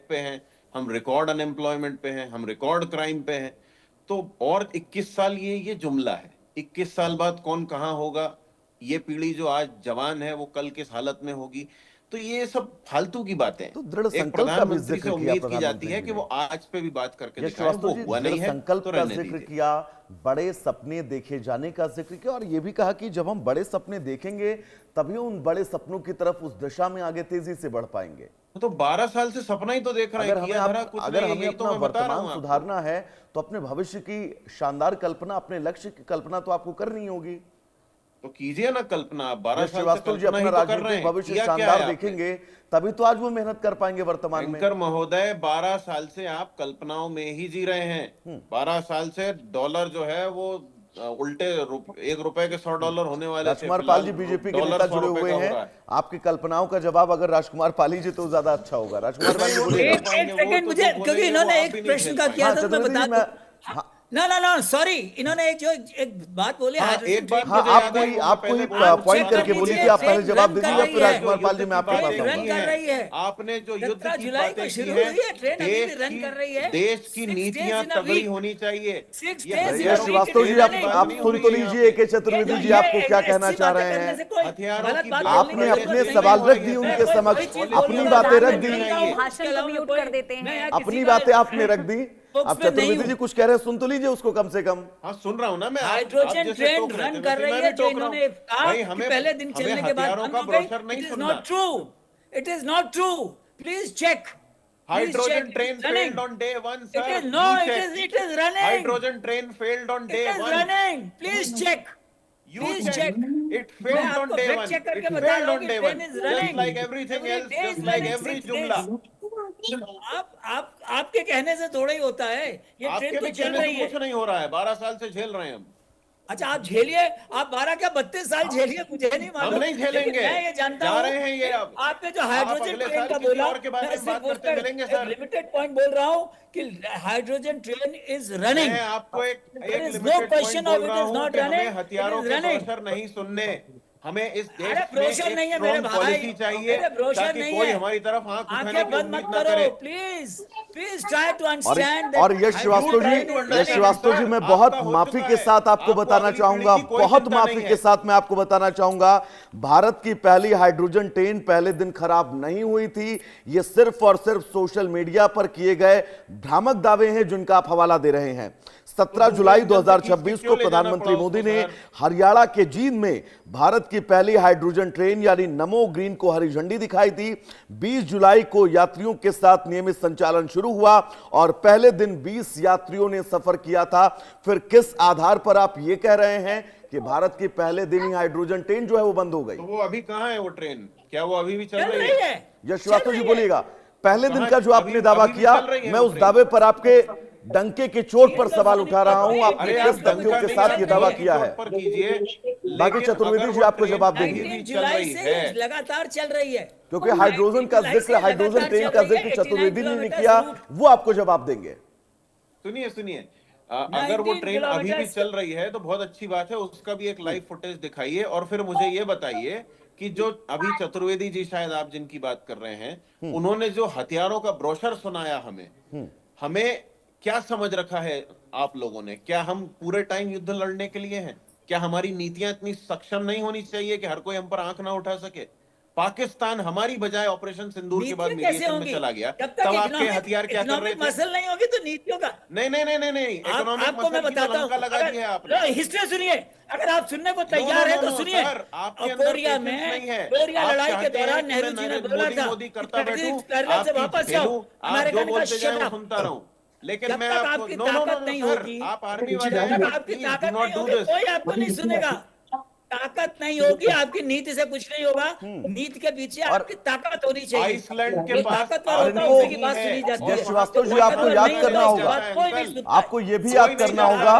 Date पे हैं, हम रिकॉर्ड अनएम्प्लॉयमेंट पे हैं, हम रिकॉर्ड क्राइम पे हैं। तो और 21 साल ये जुमला है। 21 साल बाद कौन कहाँ होगा, ये पीढ़ी जो आज जवान है वो कल किस हालत में होगी। तो ये सब फालतू की बातें हैं। तो दृढ़ एक संकल्प का भी प्रधानमंत्री से जिक्र किया उम्मीद की जाती प्रधानमंत्री है जी कि ने। वो आज पे भी बात करके यश दिखाए, श्रीवास्तव वो जी, हुआ दृढ़ नहीं है संकल्प तो का रहने जिक्र दीजिए। किया, बड़े सपने देखे जाने का जिक्र किया, और ये भी कहा कि जब हम बड़े सपने देखेंगे तभी उन बड़े सपनों की तरफ उस दिशा में आगे तेजी से बढ़ पाएंगे। तो 12 साल से सपना ही तो देख रहे हैं, किया धरा कुछ अगर नहीं, हमें यही तो अपना मैं बता रहा वर्तमान हूं आपको। सुधारना है तो अपने भविष्य की शानदार कल्पना, अपने लक्ष्य की कल्पना तो आपको करनी होगी। तो कीजिए ना कल्पना, आप 12 यश साल से श्रीवास्तव जी कल्पना अपना ही तो कर रहे राजनीतिक हैं। भविष्य किया क्या शानदार है आपने? देखेंगे तभी तो आज वो मेहनत कर पाएंगे वर्तमान में। एंकर महोदय, 12 साल से आप कल्पनाओं में ही जी रहे हैं। 12 साल से डॉलर जो है वो उल्टे $1 के $100 होने वाले थे, राजकुमार पाल जी फिलहाल बीजेपी के डॉलर नेता 100 जुड़े रुपए हुए का हो हैं, रहा है। आपकी कल्पनाओं का जवाब अगर राजकुमार पाली जी तो ज्यादा अच्छा होगा। राजकुमार पाल जी नहीं, वो बोलिएगा। नहीं कर पाएंगे, एक वो सेकंड तो मुझे, जो क्योंकि बोलेंगे वो इन्होंने आप एक भी नहीं प्रश्न झेल का पाएंगे। किया हाँ था तो मैं चतुर्वेदी बता जी, मैं दूं। ना ना ना सॉरी, इन्होंने एक बात बोली हाँ, हाइड्रोजन एक बात ट्रेन। हाँ मुझे याद आपको है, ही वो मैं आपको पहले ही बोल पॉइंट चुका करके हूं। बोली थी, ट्रेन आप पहले जवाब रन दे कर दीजिए, रही फिर है। राजकुमार पाल जी मैं आपके पास बातें आऊंगा। की कर हैं, रही है। आपने जो युद्ध 17 की जुलाई बातें को की शुरू हैं, हुई है ट्रेन, अभी भी रन कर रही है। देश की 6 नीतियां days in a तगड़ी week। होनी चाहिए। 6 ये days in a यश हथियारों week Srivastava it ji, is की running। आप नहीं हो सुन रही तो है यहाँ लीजिए पे। के चतुर्वेदी जी आपको क्या कहना चाह रहे हैं। हथियारों गलत की बात बात बोलने आपने की करने अपने से जरूरत सवाल नहीं रख है। दिए मैं उनके कोई समक्ष, चीज बोल अपनी रहा हूं, बातें रख मैं दी, बोलता हूं, भाषण को म्यूट कर देते हैं। अपनी बातें आपने रख दी। अब चतुर्वेदी जी कुछ कह रहे हैं, सुन तो लीजिए उसको कम से कम। हाँ, सुन रहा हूँ ना मैं। आप हाइड्रोजन जैसे ट्रेन टोक रहे थे रन कर वैसे रही मैं है, भी जो टोक रहा हूँ। इन्होंने कहा भाई, कि हमें पहले दिन हमें चलने के बाद हथियारों बंद का हो गई। ब्रोशर नहीं इट इज सुनना। Not true, it is not true, please check. Hydrogen train failed on day 1, sir. It is no, it is running. Hydrogen train failed on It day is 1. running. Please check. You Please check. check. It मैं failed on आपको day fact 1. Check करके It बता failed रहा हूँ on कि day train 1. Is Just running. like everything else, Day just is like running, every 6 jumla. days. आपके कहने से थोड़ा ही होता है, ये आपके ट्रेन तो भी चल कहने रही से है। कुछ नहीं हो रहा है। 12 साल से झेल रहे हैं हम। अच्छा आप झेलिए, आप 12 क्या 32 साल झेलिए, मुझे नहीं हम मालूम। नहीं झेलेंगे। लेकिन मैं ये जानता जा हूँ रहे हैं ये अब। आपने जो आप हाइड्रोजन अगले ट्रेन साल का किसी बोला, और के बारे मैं में बात सिर्फ उस करते पर मिलेंगे एक सर। लिमिटेड पॉइंट बोल रहा हूँ कि हाइड्रोजन ट्रेन इज रनिंग। मैं आपको एक There is no limited question point of बोल it रहा is हूँ not कि हमें running, it हथियारों is के running। ब्रोशर नहीं सुनने। हमें इस अरे देश में ब्रोशर एक नहीं है मेरे स्ट्रॉन्ग भाई, पॉलिसी चाहिए, अरे ब्रोशर ताकि नहीं कोई है। हमारी तरफ आंख उठाने आंखें की बंद उम्मीद मत ना करो, करे। प्लीज प्लीज ट्राई टू और अंडरस्टैंड और यश श्रीवास्तव जी मैं बहुत माफी के साथ आपको बताना चाहूंगा, बहुत माफी के साथ मैं आपको बताना चाहूंगा, भारत की पहली हाइड्रोजन ट्रेन पहले दिन खराब नहीं हुई थी। ये सिर्फ और सिर्फ सोशल मीडिया पर किए गए भ्रामक दावे हैं जिनका आप हवाला दे रहे हैं। 17 जुलाई 2026 को प्रधानमंत्री मोदी ने हरियाणा के जींद में भारत की पहली हाइड्रोजन ट्रेन यानी नमो ग्रीन को हरी झंडी दिखाई थी। 20 जुलाई को यात्रियों के साथ नियमित संचालन शुरू हुआ और पहले दिन 20 यात्रियों ने सफर किया था। फिर किस आधार पर आप ये कह रहे हैं कि भारत की पहले दिन ही हाइड्रोजन ट्रेन जो है वो बंद हो गई? तो वो अभी कहाँ है वो ट्रेन? क्या वो अभी भी चल रही है? यश श्रीवास्तव जी बोलिएगा, पहले दिन का जो आपने दावा किया, मैं उस दावे पर आपके डंके की चोट पर सवाल उठा रहा हूं। आपने किस तथ्यों के साथ ये दावा किया है? बाकी चतुर्वेदी जी आपको जवाब देंगे। 19 जुलाई से लगातार चल रही है, क्योंकि हाइड्रोजन का जिक्र, हाइड्रोजन ट्रेन का जिक्र चतुर्वेदी जी ने किया, वो आपको जवाब देंगे। सुनिए, अगर वो ट्रेन अभी भी चल रही है तो बहुत अच्छी बात है, उसका भी एक लाइव फुटेज दिखाइए और फिर मुझे ये बताइए कि जो अभी चतुर्वेदी जी शायद आप जिनकी बात कर रहे हैं, उन्होंने जो हथियारों का ब्रोशर सुनाया हमें क्या समझ रखा है आप लोगों ने? क्या हम पूरे टाइम युद्ध लड़ने के लिए हैं? क्या हमारी नीतियां इतनी सक्षम नहीं होनी चाहिए कि हर कोई हम पर आंख ना उठा सके? पाकिस्तान हमारी बजाय ऑपरेशन सिंदूर के बाद मीडिएशन में चला गया, तब आपके हथियार क्या कर रहे थे? मसल नहीं होगी तो नीतियों का नहीं, आपको मैं बताता हूँ, लगा दी है आपने। हिस्ट्री सुनिए, अगर आप सुनने को तैयार है तो सुनिए। कोरिया में, कोरिया लड़ाई के दौरान नेहरू जी ने बोला था से वापस आओ, अमेरिका ने कहा शट अप। सुनता रहूं, लेकिन मैं आपकी ताकत नहीं होगी, आप आर्मी वाले आपकी ताकत नहीं होगी, कोई आपको नहीं सुनेगा। ताकत नहीं होगी, आपकी नीति से कुछ नहीं होगा। नीति के पीछे आपकी ताकत होनी चाहिए। आइसलैंड के पास की बात सुनी जाती है। श्रीवास्तव जी आपको याद करना होगा, आपको ये भी याद करना होगा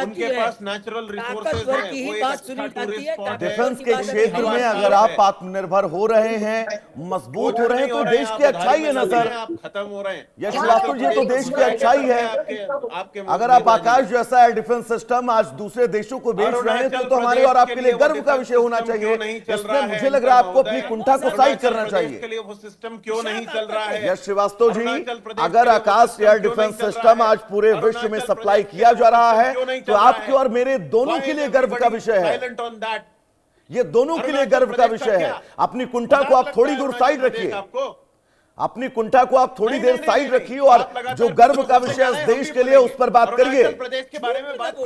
उनके पास नेचुरल रिसोर्सेज हैं। डिफेंस के क्षेत्र में अगर आप आत्मनिर्भर हो रहे हैं, मजबूत हो रहे हैं, तो देश की अच्छाई है ना सर? आप खत्म हो रहे हैं। यश श्रीवास्तव जी, तो देश की अच्छाई है। अगर आप आकाश जैसा है डिफेंस सिस्टम आज दूसरे देशों को बेच रहे हैं तो तो हमारे और आपके लिए गर्व का विषय होना चाहिए। इसमें मुझे लग रहा है आपको अपनी कुंठा को साइड करना चाहिए। के लिए वो सिस्टम क्यों नहीं चल रहा है? यश श्रीवास्तव जी, अगर आकाश एयर डिफेंस सिस्टम आज पूरे विश्व में सप्लाई किया जा रहा है तो आपके और मेरे दोनों के लिए गर्व का विषय है। ये दोनों के लिए गर्व का विषय है। अपनी कुंठा को आप थोड़ी दूर साइड रखिए, अपनी कुंठा को आप थोड़ी देर साइड रखिए और जो गर्व का विषय इस देश के लिए उस पर बात करिए।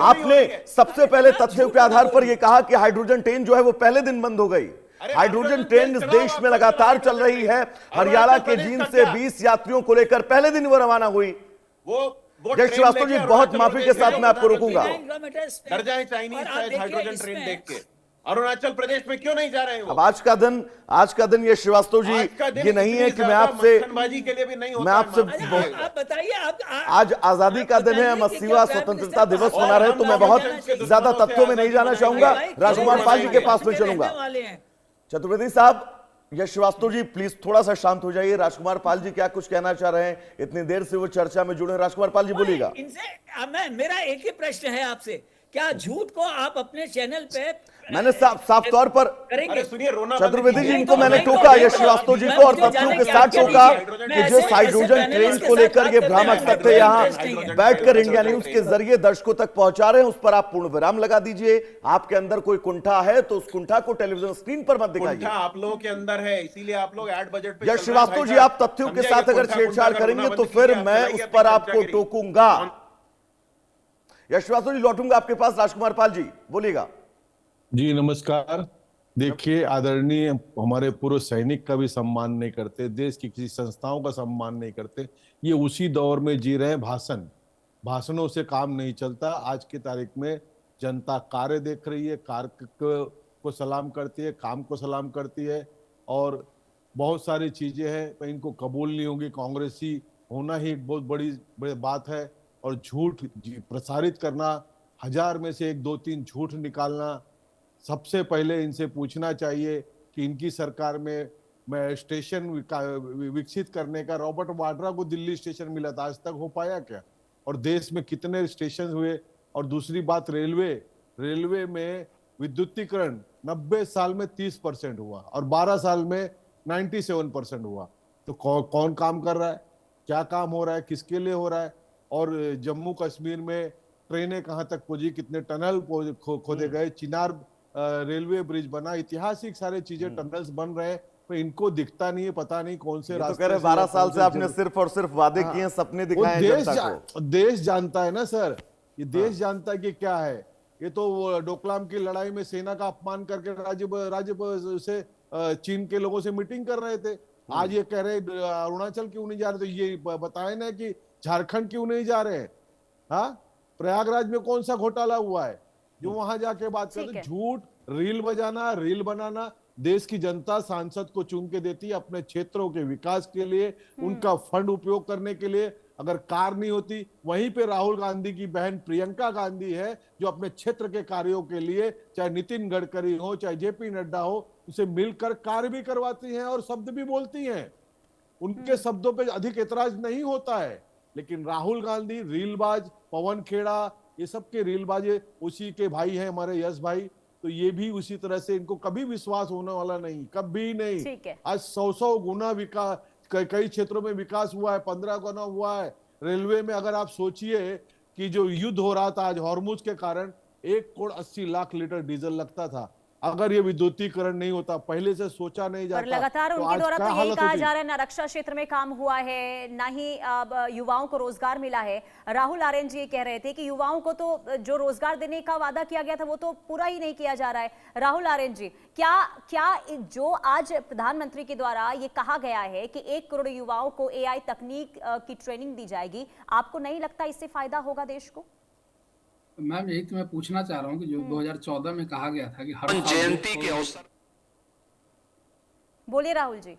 आपने सबसे पहले तथ्यों के आधार पर यह कहा कि हाइड्रोजन ट्रेन जो है वो पहले दिन बंद हो गई। हाइड्रोजन ट्रेन इस देश में लगातार चल रही है। हरियाणा के जींद से 20 यात्रियों को लेकर पहले दिन वो रवाना हुई। जय श्रीवास्तव जी, बहुत माफी के साथ मैं आपको रोकूंगा। डर जाए चाइनीज हाइड्रोजन ट्रेन देख के। अरुणाचल प्रदेश में क्यों नहीं जा रहे हैं? अब आज का दिन ये श्रीवास्तव जी, ये नहीं है कि मैं आपसे के लिए भी नहीं होता। मैं आपसे आप बताइए, आज आजादी का दिन है, हम 80वां स्वतंत्रता दिवस मना रहे हैं, तो मैं बहुत ज्यादा तथ्यों में नहीं जाना चाहूंगा। राजकुमार पाल जी के पास में चलूंगा। चतुर्वेदी साहब, यश श्रीवास्तव जी प्लीज थोड़ा सा शांत हो जाइए। राजकुमार पाल जी क्या कुछ कहना चाह रहे हैं? इतनी देर से वो चर्चा में जुड़े। राजकुमार पाल जी बोलिएगा। इनसे मेरा एक ही प्रश्न है आपसे, क्या झूठ को आप अपने चैनल पे मैंने साफ तौर पर करेंगे? सुनिए, चतुर्वेदी जी इनको मैंने टोका, यश श्रीवास्तव जी को, और तथ्यों के साथ टोका कि जिस हाइड्रोजन ट्रेन को लेकर ये भ्रामक तथ्य यहाँ बैठकर इंडिया न्यूज के जरिए दर्शकों तक पहुंचा रहे हैं, उस पर आप पूर्ण विराम लगा दीजिए। आपके अंदर कोई कुंठा है तो उस कुंठा को टेलीविजन स्क्रीन पर मत दिखाइए। आप लोगों के अंदर है, इसीलिए आप लोग एड बजट पे। यश श्रीवास्तव जी, आप तथ्यों के साथ अगर छेड़छाड़ करेंगे तो फिर मैं उस पर आपको टोकूंगा। यश श्रीवास्तव जी, लौटूंगा आपके पास। राजकुमार पाल जी बोलिएगा। जी नमस्कार। देखिए, आदरणीय हमारे पूर्व सैनिक का भी सम्मान नहीं करते, देश की किसी संस्थाओं का सम्मान नहीं करते। ये उसी दौर में जी रहे हैं। भाषणों से काम नहीं चलता। आज की तारीख में जनता कार्य देख रही है, कार्य को सलाम करती है, काम को सलाम करती है, और बहुत सारी चीजें हैं इनको कबूल नहीं होंगी। कांग्रेसी होना ही एक बहुत बड़ी बात है, और झूठ प्रसारित करना, 1000 में से 1, 2, 3 झूठ निकालना। सबसे पहले इनसे पूछना चाहिए कि इनकी सरकार में मैं स्टेशन विकसित करने का, रॉबर्ट वाड्रा को दिल्ली स्टेशन मिला था, आज तक हो पाया क्या? और देश में कितने स्टेशन हुए? और दूसरी बात, रेलवे में विद्युतीकरण 90 साल में 30% हुआ और 12 साल में 97% हुआ। तो कौन काम कर रहा है? क्या काम हो रहा है? किसके लिए हो रहा है? और जम्मू कश्मीर में ट्रेनें कहां तक पहुंची, कितने टनल खोदे गए, चिनार रेलवे ब्रिज बना, ऐतिहासिक सारे चीजें टनल्स बन रहे हैं, तो इनको दिखता नहीं है। पता नहीं कौन से रास्ते। तो कह रहे 12 साल से आपने सिर्फ और सिर्फ वादे किए हैं, सपने दिखाए हैं जनता को। देश जानता है ना सर, ये देश जानता है कि क्या है। ये तो डोकलाम की लड़ाई में सेना का अपमान करके राज्य से चीन के लोगों से मीटिंग कर रहे थे। आज ये कह रहे अरुणाचल क्यों नहीं जा रहे? तो ये बताए ना कि झारखंड क्यों नहीं जा रहे हैं? हाँ, प्रयागराज में कौन सा घोटाला हुआ है जो वहां जाके बात करते? झूठ, रील बनाना। देश की जनता सांसद को चुन के देती है अपने क्षेत्रों के विकास के लिए, उनका फंड उपयोग करने के लिए। अगर कार नहीं होती, वहीं पे राहुल गांधी की बहन प्रियंका गांधी है जो अपने क्षेत्र के कार्यों के लिए, चाहे नितिन गडकरी हो, चाहे जेपी नड्डा हो, उसे मिलकर कार्य भी करवाती हैं और शब्द भी बोलती हैं। उनके शब्दों पे अधिक ऐतराज नहीं होता है। लेकिन राहुल गांधी रीलबाज, पवन खेड़ा, ये सब के रीलबाज उसी के भाई हैं हमारे यश भाई। तो ये भी उसी तरह से, इनको कभी विश्वास होने वाला नहीं, कभी नहीं। आज 100 गुना विकास, कई क्षेत्रों में विकास हुआ है, 15 गुना हुआ है। रेलवे में अगर आप सोचिए कि जो युद्ध हो रहा था आज हॉर्मुज के कारण, 1 करोड़ 80 लाख लीटर डीजल लगता था। अगर ये विद्युतीकरण नहीं होता, पहले से सोचा नहीं जाता। लगातार तो उनके द्वारा तो यही कहा जा रहा है, ना रक्षा क्षेत्र में काम हुआ है, ना ही युवाओं को रोजगार मिला है। राहुल आर्यन जी ये कह रहे थे कि युवाओं को तो जो रोजगार देने का वादा किया गया था वो तो पूरा ही नहीं किया जा रहा है। राहुल आर्यन जी, क्या जो आज प्रधानमंत्री के द्वारा ये कहा गया है कि 1 करोड़ युवाओं को AI तकनीक की ट्रेनिंग दी जाएगी, आपको नहीं लगता इससे फायदा होगा देश को? मैम, यही तो मैं पूछना चाह रहा हूँ कि जो 2014 में कहा गया था कि हर जयंती के अवसर। बोलिए राहुल जी।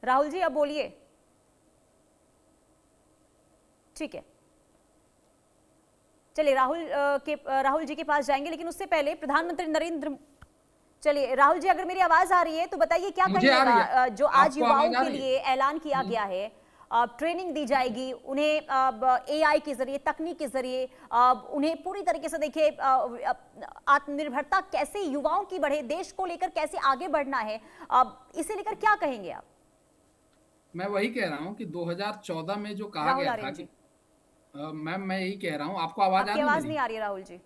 राहुल जी अब बोलिए। ठीक है, चलिए राहुल जी के पास जाएंगे, लेकिन उससे पहले प्रधानमंत्री नरेंद्र, चलिए राहुल जी अगर मेरी आवाज आ रही है तो बताइए क्या कहिएगा जो आज युवाओं के लिए ऐलान किया गया है ट्रेनिंग दी जाएगी उन्हें, एआई के जरिए, तकनीक के जरिए उन्हें पूरी तरीके से देखिए आत्मनिर्भरता कैसे युवाओं की बढ़े, देश को लेकर कैसे आगे बढ़ना है, इसे लेकर क्या कहेंगे आप? मैं वही कह रहा हूँ कि 2014 में जो कहा राहुल गया था आर्यन जी, मैम मैं यही कह रहा हूँ, आपको आवाज आ आपकी रही है आवाज मेरी? नहीं आ रही है राहुल जी।